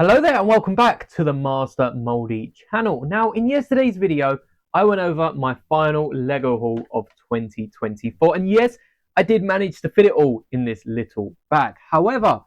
Hello there and welcome back to the Master Moldy channel. Now in yesterday's video I went over my final Lego haul of 2024 and yes, I did manage to fit it all in this little bag. However,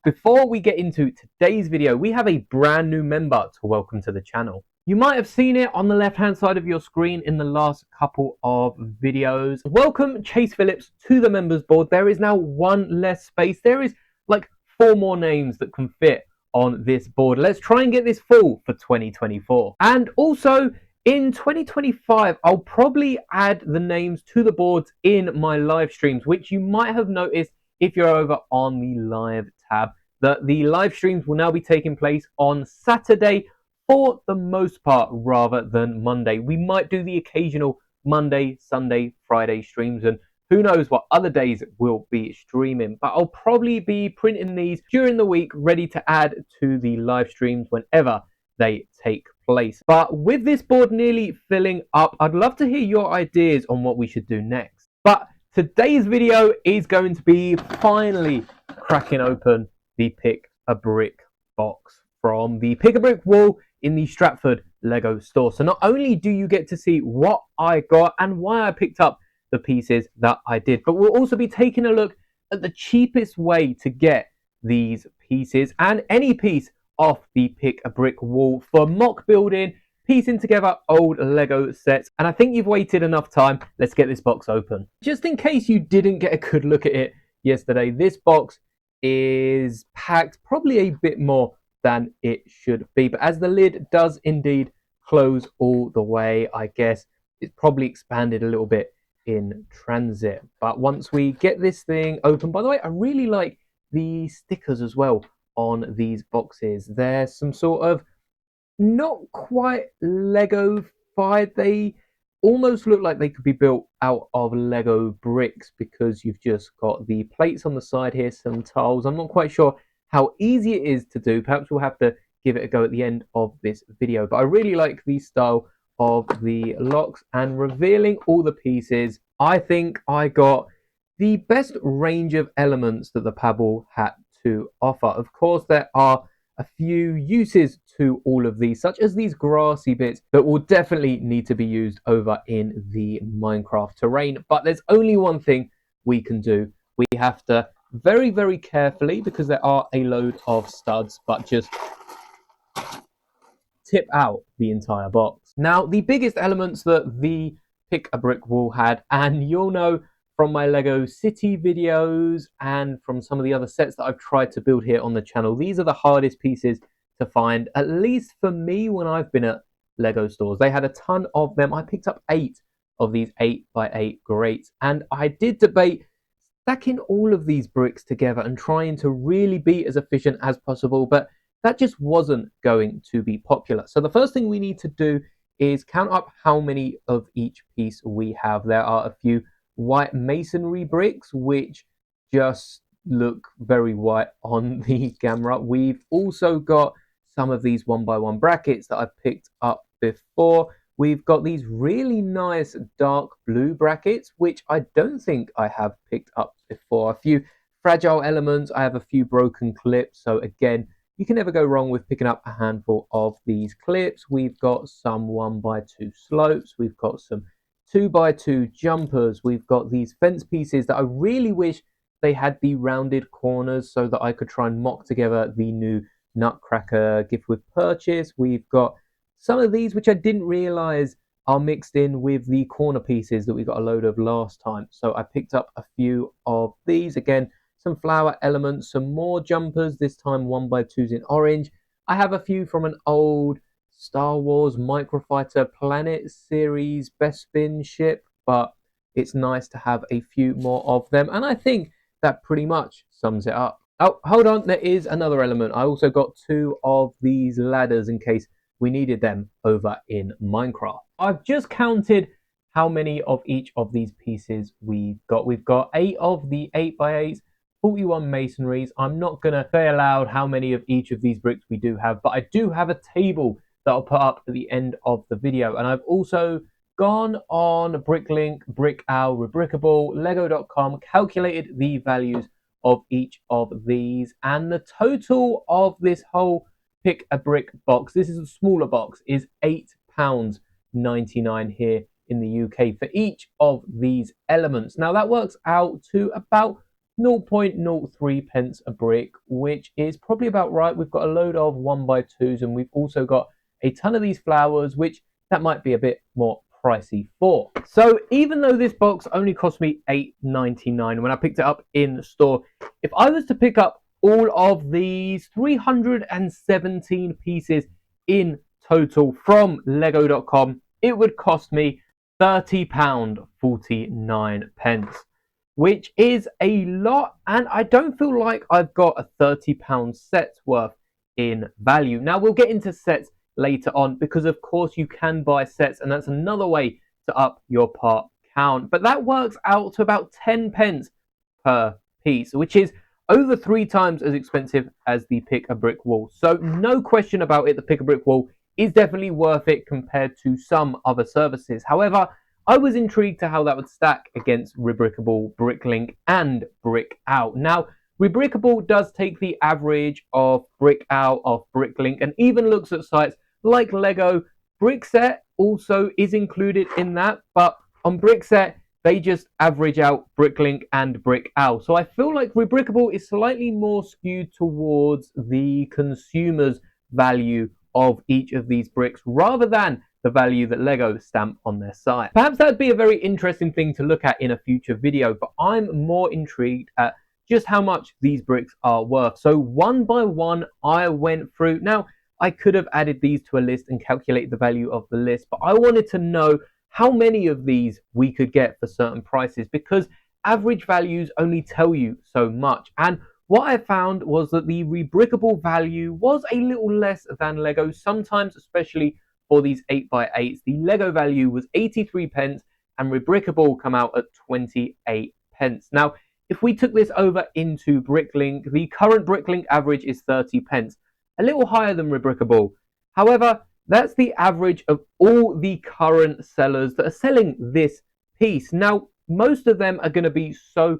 before we get into today's video, we have a brand new member to welcome to the channel. You might have seen it on the left hand side of your screen in the last couple of videos. Welcome Chase Phillips to the members board. There is now one less space. There is like 4 more names that can fit on this board. Let's try and get this full for 2024. And also in 2025, I'll probably add the names to the boards in my live streams, which you might have noticed if you're over on the live tab, that the live streams will now be taking place on Saturday for the most part rather than Monday. We might do the occasional Monday, Sunday, Friday streams, and who knows what other days we'll be streaming, but I'll probably be printing these during the week, ready to add to the live streams whenever they take place. But with this board nearly filling up, I'd love to hear your ideas on what we should do next. But today's video is going to be finally cracking open the Pick a Brick box from the Pick a Brick wall in the Stratford Lego store. So not only do you get to see what I got and why I picked up the pieces that I did, but we'll also be taking a look at the cheapest way to get these pieces and any piece off the Pick a Brick wall for mock building, piecing together old Lego sets. And I think you've waited enough time. Let's get this box open. Just in case you didn't get a good look at it yesterday, this box is packed probably a bit more than it should be, but as the lid does indeed close all the way, I guess it's probably expanded a little bit in transit. But once we get this thing open, by the way, I really like the stickers as well on these boxes. They're some sort of not quite Lego-fied. They almost look like they could be built out of Lego bricks because you've just got the plates on the side here, some tiles. I'm not quite sure how easy it is to do. Perhaps we'll have to give it a go at the end of this video, but I really like the style of the locks and revealing all the pieces. I think I got the best range of elements that the Pabble had to offer. Of course, there are a few uses to all of these, such as these grassy bits that will definitely need to be used over in the Minecraft terrain. But there's only one thing we can do. We have to very, very carefully, because there are a load of studs, but just tip out the entire box. Now, the biggest elements that the Pick a Brick wall had, and you'll know from my Lego City videos and from some of the other sets that I've tried to build here on the channel, these are the hardest pieces to find, at least for me when I've been at Lego stores. They had a ton of them. I picked up 8 of these 8x8 grates, and I did debate stacking all of these bricks together and trying to really be as efficient as possible, but that just wasn't going to be popular. So the first thing we need to do is count up how many of each piece we have. There are a few white masonry bricks, which just look very white on the camera. We've also got some of these 1x1 brackets that I've picked up before. We've got these really nice dark blue brackets, which I don't think I have picked up before. A few fragile elements. I have a few broken clips. So again, you can never go wrong with picking up a handful of these clips. We've got some 1x2 slopes. We've got some 2x2 jumpers. We've got these fence pieces that I really wish they had the rounded corners so that I could try and mock together the new Nutcracker gift with purchase. We've got some of these which I didn't realize are mixed in with the corner pieces that we got a load of last time. So I picked up a few of these. Again, some flower elements, some more jumpers, this time 1x2s in orange. I have a few from an old Star Wars Microfighter Planet series Bespin ship, but it's nice to have a few more of them. And I think that pretty much sums it up. Oh, hold on, there is another element. I also got 2 of these ladders in case we needed them over in Minecraft. I've just counted how many of each of these pieces we've got. We've got 8 of the 8x8s, 41 masonries. I'm not going to say aloud how many of each of these bricks we do have, but I do have a table that I'll put up at the end of the video. And I've also gone on Bricklink, Brickowl, Rebrickable, Lego.com, calculated the values of each of these, and the total of this whole Pick a Brick box, this is a smaller box, is £8.99 here in the UK for each of these elements. Now that works out to about 0.03 pence a brick, which is probably about right. We've got a load of 1x2s, and we've also got a ton of these flowers, which that might be a bit more pricey for. So even though this box only cost me £8.99 when I picked it up in the store, if I was to pick up all of these 317 pieces in total from lego.com, it would cost me £30.49, which is a lot, and I don't feel like I've got a £30 set worth in value. Now we'll get into sets later on, because of course you can buy sets, and that's another way to up your part count, but that works out to about 10 pence per piece, which is over 3 times as expensive as the Pick a Brick wall. So no question about it, the Pick a Brick wall is definitely worth it compared to some other services. However, I was intrigued to how that would stack against Rebrickable, Bricklink, and Brickout. Now, Rebrickable does take the average of Brickout, of Bricklink, and even looks at sites like Lego. Brickset also is included in that, but on Brickset, they just average out Bricklink and Brickout. So I feel like Rebrickable is slightly more skewed towards the consumer's value of each of these bricks rather than the value that Lego stamp on their site. Perhaps that'd be a very interesting thing to look at in a future video, but I'm more intrigued at just how much these bricks are worth. So one by one, I went through. Now, I could have added these to a list and calculated the value of the list, but I wanted to know how many of these we could get for certain prices, because average values only tell you so much. And what I found was that the Rebrickable value was a little less than Lego, sometimes, especially for these 8x8s. The Lego value was 83 pence and Rebrickable come out at 28 pence. Now, if we took this over into Bricklink, the current Bricklink average is 30 pence, a little higher than Rebrickable. However, that's the average of all the current sellers that are selling this piece. Now, most of them are going to be so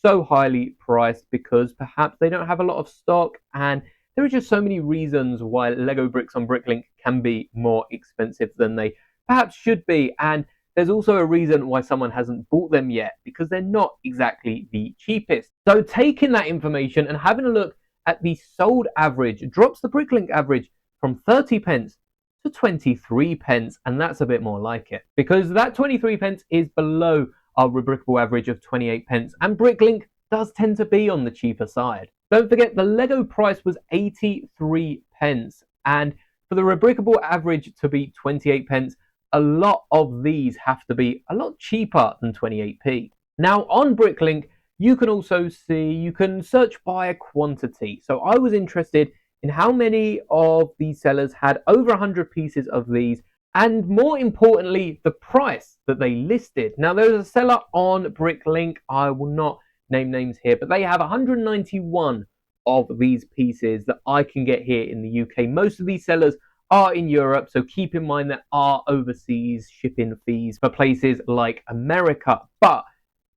highly priced because perhaps they don't have a lot of stock, and there are just so many reasons why Lego bricks on Bricklink can be more expensive than they perhaps should be. And there's also a reason why someone hasn't bought them yet, because they're not exactly the cheapest. So taking that information and having a look at the sold average drops the Bricklink average from 30 pence to 23 pence, and that's a bit more like it, because that 23 pence is below our Rebrickable average of 28 pence, and Bricklink does tend to be on the cheaper side. Don't forget, the Lego price was 83 pence, and for the Rebrickable average to be 28 pence, a lot of these have to be a lot cheaper than 28p. Now, on Bricklink, you can also see, you can search by a quantity. So I was interested in how many of these sellers had over 100 pieces of these, and more importantly, the price that they listed. Now, there's a seller on Bricklink, I will not name names here, but they have 191 of these pieces that I can get here in the UK. Most of these sellers are in Europe, so keep in mind there are overseas shipping fees for places like America, but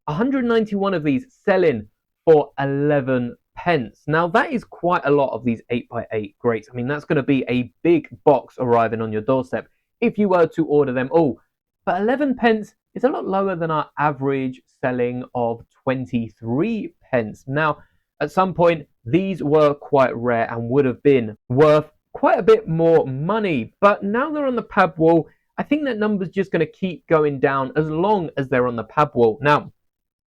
191 of these selling for 11 pence. Now that is quite a lot of these 8x8 grates. I mean, that's going to be a big box arriving on your doorstep if you were to order them all. But 11 pence is a lot lower than our average selling of 23 pence. Now, at some point, these were quite rare and would have been worth quite a bit more money. But now they're on the pab wall, I think that number's just going to keep going down as long as they're on the pab wall. Now,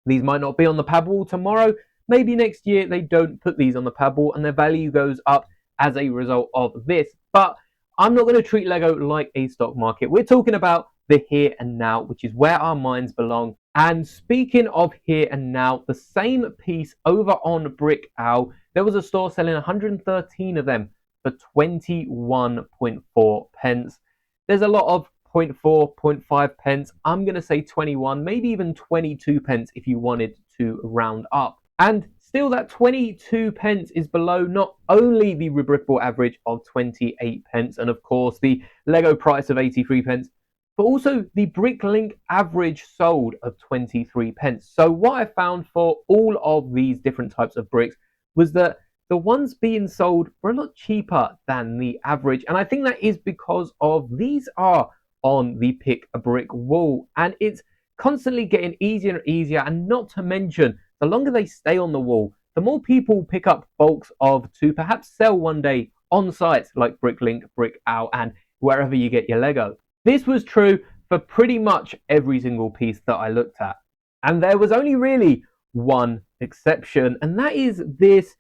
these might not be on the pab wall tomorrow. Maybe next year they don't put these on the pab wall and their value goes up as a result of this. But I'm not going to treat Lego like a stock market. We're talking about the here and now, which is where our minds belong. And speaking of here and now, the same piece over on Brickout, there was a store selling 113 of them for 21.4 pence. There's a lot of 0.4, 0.5 pence. I'm going to say 21, maybe even 22 pence if you wanted to round up. And still, that 22 pence is below not only the Rebrickable average of 28 pence, and of course the Lego price of 83 pence, but also the Bricklink average sold of 23 pence. So what I found for all of these different types of bricks was that the ones being sold were a lot cheaper than the average. And I think that is because of these are on the Pick a Brick wall, and it's constantly getting easier and easier. And not to mention, the longer they stay on the wall, the more people pick up bulks of to perhaps sell one day on sites like Bricklink, Brickowl, and wherever you get your Lego. This was true for pretty much every single piece that I looked at. And there was only really one exception, and that is this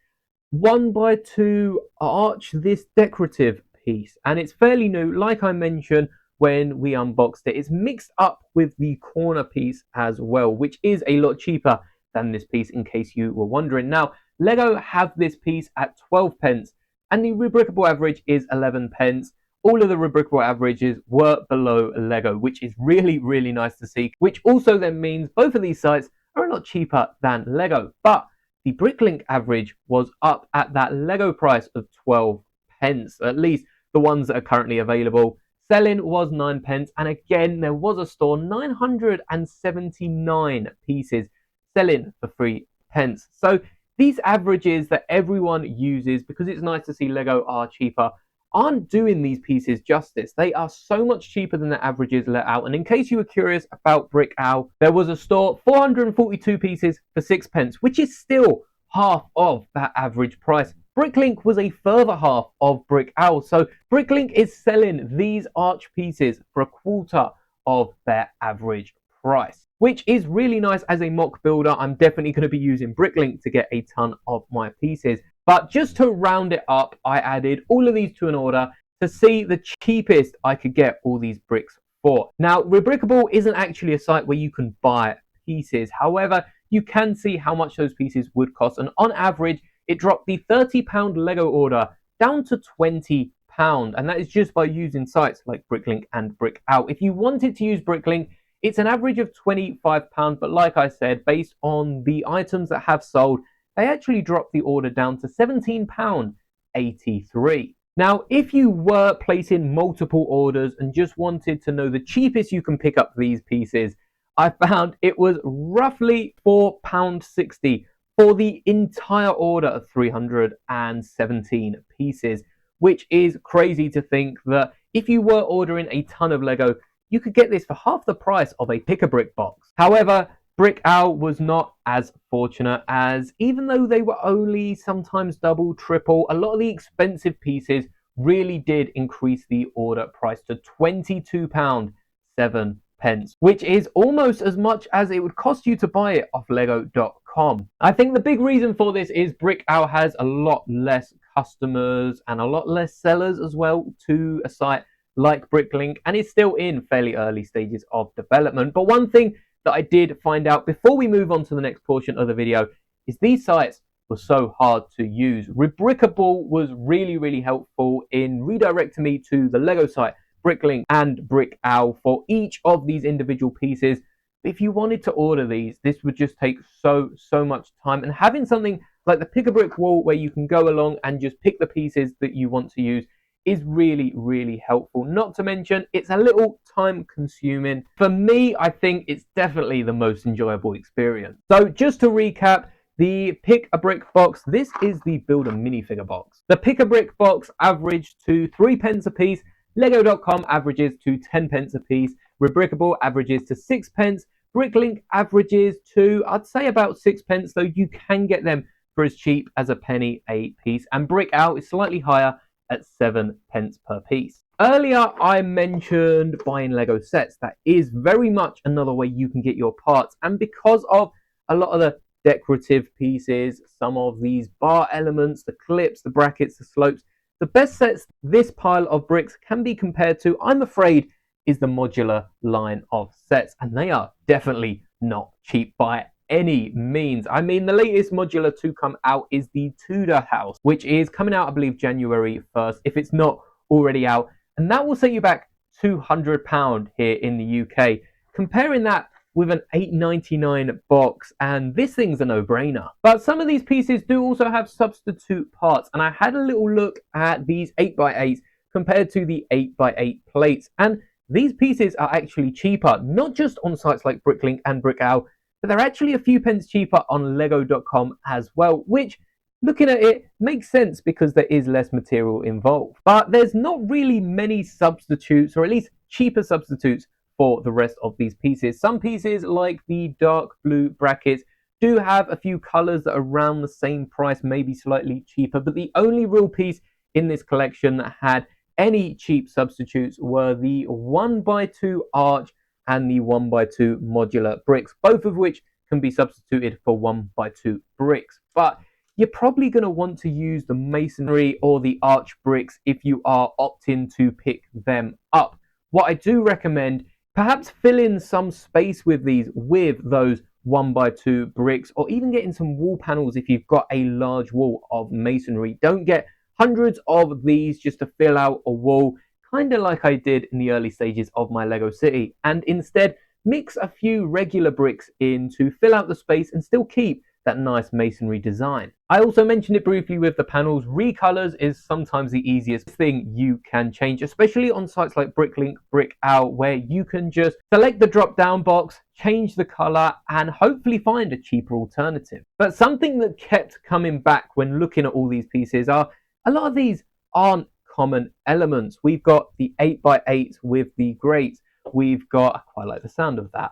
1x2 arch, this decorative piece. And it's fairly new, like I mentioned when we unboxed it. It's mixed up with the corner piece as well, which is a lot cheaper than this piece, in case you were wondering. Now, Lego have this piece at 12 pence, and the Rebrickable average is 11 pence. All of the Rebrickable averages were below Lego, which is really, really nice to see, which also then means both of these sites are a lot cheaper than Lego. But the Bricklink average was up at that Lego price of 12 pence, at least the ones that are currently available. Selling was 9 pence, and again, there was a store 979 pieces selling for 3 pence. So these averages that everyone uses, because it's nice to see Lego are cheaper, aren't doing these pieces justice. They are so much cheaper than the averages let out. And in case you were curious about Brickowl, there was a store 442 pieces for 6 pence, which is still half of that average price. Bricklink was a further half of Brickowl. So Bricklink is selling these arch pieces for a quarter of their average price, which is really nice as a mock builder. I'm definitely going to be using Bricklink to get a ton of my pieces. But just to round it up, I added all of these to an order to see the cheapest I could get all these bricks for. Now, Rebrickable isn't actually a site where you can buy pieces. However, you can see how much those pieces would cost. And on average, it dropped the £30 Lego order down to £20. And that is just by using sites like Bricklink and Brickowl. If you wanted to use Bricklink, it's an average of £25. But like I said, based on the items that have sold, they actually dropped the order down to £17.83. Now, if you were placing multiple orders and just wanted to know the cheapest you can pick up these pieces, I found it was roughly £4.60 for the entire order of 317 pieces, which is crazy to think that if you were ordering a ton of Lego, you could get this for half the price of a Pick-a-Brick box. However, Brickowl was not as fortunate, as even though they were only sometimes double, triple, a lot of the expensive pieces really did increase the order price to £22.07, which is almost as much as it would cost you to buy it off Lego.com. I think the big reason for this is Brickowl has a lot less customers and a lot less sellers as well to a site like Bricklink, and it's still in fairly early stages of development. But one thing that I did find out before we move on to the next portion of the video is these sites were so hard to use. Rebrickable was really, really helpful in redirecting me to the Lego site, Bricklink and Brickowl, for each of these individual pieces. If you wanted to order these, this would just take so much time. And having something like the Pick-a-Brick wall where you can go along and just pick the pieces that you want to use is really, really helpful. Not to mention, it's a little time consuming. For me, I think it's definitely the most enjoyable experience. So just to recap, the Pick-a-Brick box, this is the Builder minifigure box. The Pick-a-Brick box averaged to 3 pence a piece. Lego.com averages to 10 pence a piece. Rebrickable averages to 6 pence. Bricklink averages to, I'd say, about 6 pence, though you can get them for as cheap as a penny a piece. And Brickowl is slightly higher at 7 pence per piece. Earlier, I mentioned buying Lego sets. That is very much another way you can get your parts. And because of a lot of the decorative pieces, some of these bar elements, the clips, the brackets, the slopes, the best sets this pile of bricks can be compared to, I'm afraid, is the modular line of sets. And they are definitely not cheap by any means. I mean, the latest modular to come out is the Tudor House, which is coming out, I believe, January 1st, if it's not already out. And that will set you back £200 here in the UK. Comparing that with an £8.99 box, and this thing's a no-brainer. But some of these pieces do also have substitute parts, and I had a little look at these 8x8s compared to the 8x8 plates, and these pieces are actually cheaper, not just on sites like Bricklink and Brickowl, but they're actually a few pence cheaper on Lego.com as well, which looking at it makes sense because there is less material involved. But there's not really many substitutes, or at least cheaper substitutes, for the rest of these pieces. Some pieces, like the dark blue brackets, do have a few colors that are around the same price, maybe slightly cheaper, but the only real piece in this collection that had any cheap substitutes were the 1x2 arch and the 1x2 modular bricks, both of which can be substituted for 1x2 bricks. But you're probably going to want to use the masonry or the arch bricks if you are opting to pick them up. What I do recommend, perhaps fill in some space with these with those 1x2 bricks, or even getting some wall panels if you've got a large wall of masonry. Don't get hundreds of these just to fill out a wall, kind of like I did in the early stages of my Lego City, and instead mix a few regular bricks in to fill out the space and still keep that nice masonry design. I also mentioned it briefly with the panels. Recolors is sometimes the easiest thing you can change, especially on sites like Bricklink, Brickout, where you can just select the drop down box, change the color, and hopefully find a cheaper alternative. But something that kept coming back when looking at all these pieces are a lot of these aren't common elements. We've got the 8x8 with the grates. We've got, I quite like the sound of that,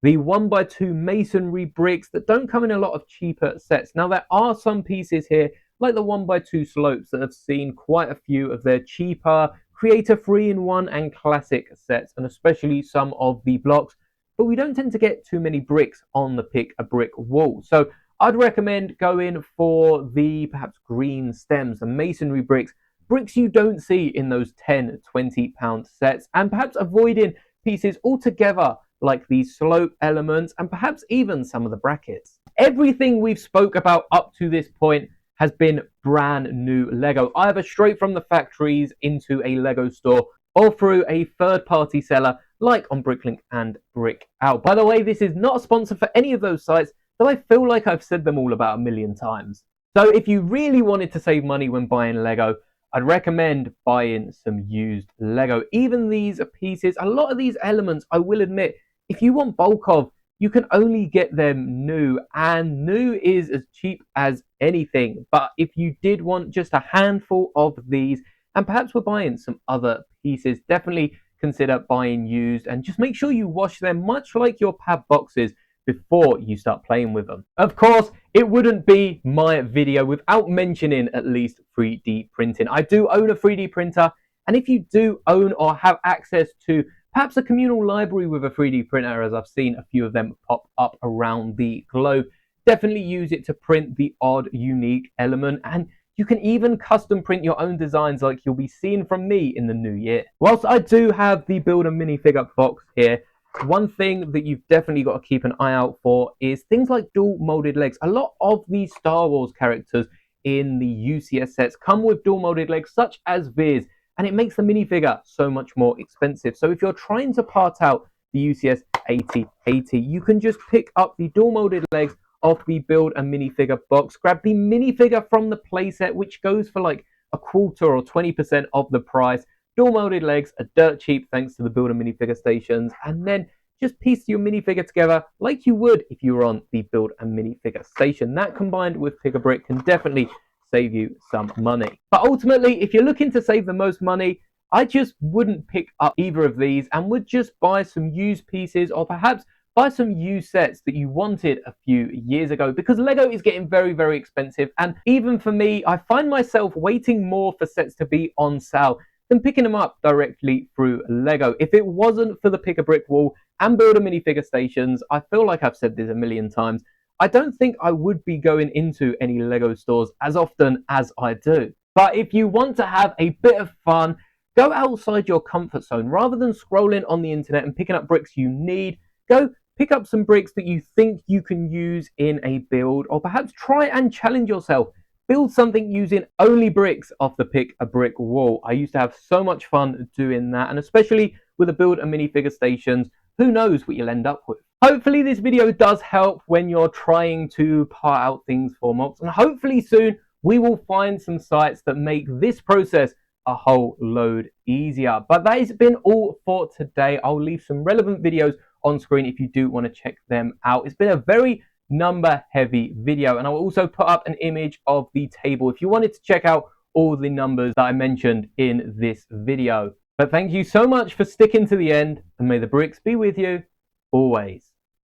the 1x2 masonry bricks that don't come in a lot of cheaper sets. Now, there are some pieces here, like the 1x2 slopes, that have seen quite a few of their cheaper Creator 3-in-1 and Classic sets, and especially some of the blocks. But we don't tend to get too many bricks on the Pick a Brick wall. So I'd recommend going for the perhaps green stems, the masonry bricks you don't see in those 10, 20 pound sets, and perhaps avoiding pieces altogether like these slope elements and perhaps even some of the brackets. Everything we've spoke about up to this point has been brand new Lego, either straight from the factories into a Lego store or through a third-party seller like on Bricklink and Brickout. By the way, this is not a sponsor for any of those sites, though I feel like I've said them all about a million times. So if you really wanted to save money when buying Lego, I'd recommend buying some used Lego. Even these pieces, a lot of these elements, I will admit, if you want bulk of, you can only get them new, and new is as cheap as anything. But if you did want just a handful of these, and perhaps we're buying some other pieces, definitely consider buying used, and just make sure you wash them much like your pad boxes before you start playing with them. Of course, it wouldn't be my video without mentioning at least 3D printing. I do own a 3D printer, and if you do own or have access to perhaps a communal library with a 3D printer, as I've seen a few of them pop up around the globe, definitely use it to print the odd, unique element, and you can even custom print your own designs like you'll be seeing from me in the new year. Whilst I do have the Build a Minifigure box here, one thing that you've definitely got to keep an eye out for is things like dual molded legs. A lot of the Star Wars characters in the UCS sets come with dual molded legs, such as Viz, and it makes the minifigure so much more expensive. So if you're trying to part out the UCS 8080, you can just pick up the dual molded legs of the Build a Minifigure box, grab the minifigure from the playset, which goes for like a quarter or 20% of the price. Dual molded legs are dirt cheap thanks to the Build a Minifigure stations, and then just piece your minifigure together like you would if you were on the Build a Minifigure station. That combined with Pick a Brick can definitely save you some money. But ultimately, if you're looking to save the most money, I just wouldn't pick up either of these and would just buy some used pieces, or perhaps buy some used sets that you wanted a few years ago, because Lego is getting very, very expensive. And even for me, I find myself waiting more for sets to be on sale than picking them up directly through Lego. If it wasn't for the Pick a Brick wall and Build a Minifigure stations, I feel like I've said this a million times, I don't think I would be going into any Lego stores as often as I do. But if you want to have a bit of fun, go outside your comfort zone. Rather than scrolling on the internet and picking up bricks you need, go pick up some bricks that you think you can use in a build, or perhaps try and challenge yourself. Build something using only bricks off the Pick a Brick wall. I used to have so much fun doing that, and especially with the Build a Minifigure stations, who knows what you'll end up with. Hopefully this video does help when you're trying to part out things for mobs, and hopefully soon we will find some sites that make this process a whole load easier. But that has been all for today. I'll leave some relevant videos on screen if you do want to check them out. It's been a very number heavy video. And I will also put up an image of the table if you wanted to check out all the numbers that I mentioned in this video. But thank you so much for sticking to the end, and may the bricks be with you always.